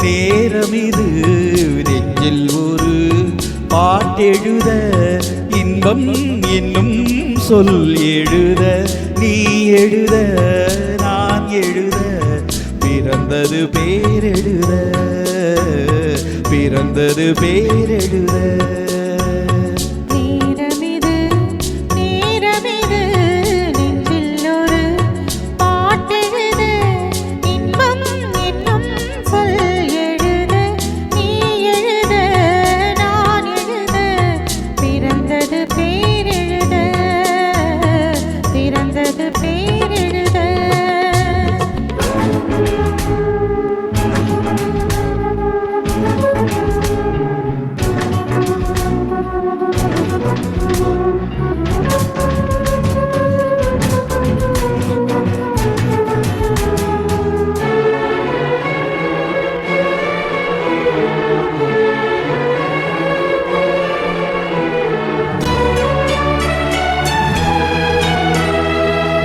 நேரமிது நெஞ்சில் ஒரு பாட்டெழுத இன்பம் என்னும் சொல் எழுத நீ எழுத நான் எழுத பிறந்தது பேரெழுத பிறந்தது பேரெழுத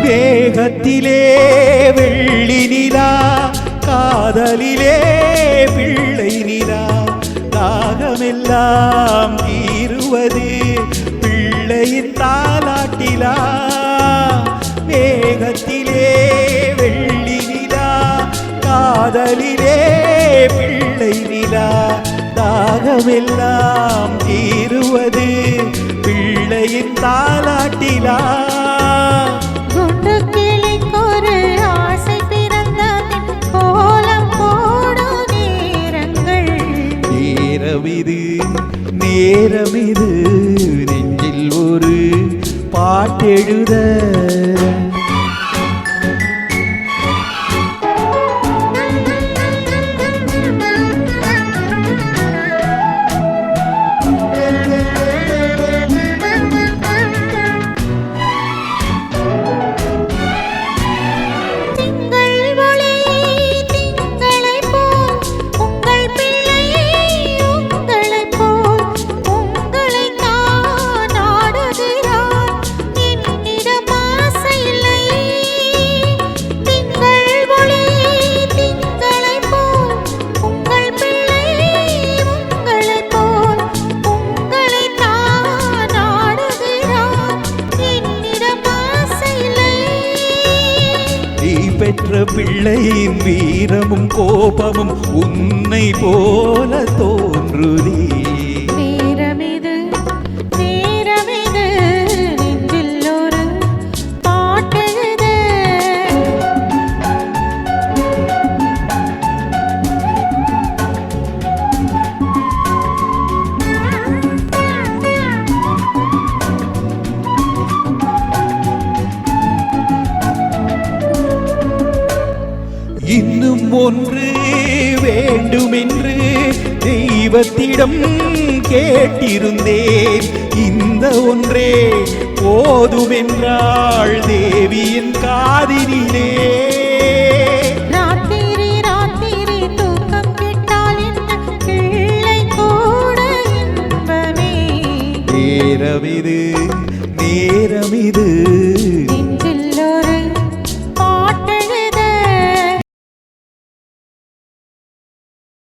வேகத்திலே வெள்ளி நிலா காதலிலே பிள்ளை நிலா தாகமெல்லாம் தீருவது பிள்ளையின் தாலாட்டிலா வேகத்திலே வெள்ளி நிலா காதலிலே பிள்ளை நிலா தாகமெல்லாம் தீருவது பிள்ளையின் தாலாட்டிலா நேரமிது நெஞ்சில் ஒரு பாட்டெழுத பெற்ற பிள்ளையின் வீரமும் கோபமும் உன்னை போல தோன்றுதே நேரமிது நேரமிது நெஞ்சில் ஒரு பாட்டெழுத இன்னும் ஒன்று வேண்டுமென்று தெய்வத்திடம் கேட்டிருந்தேன் இந்த ஒன்றே போதுமென்றாள் தேவியின் காதினிலே ராத்திரி ராத்திரி தூக்கம் கெட்டால் என்ன பிள்ளை கூட இன்பமே நேரமிது நேரமிது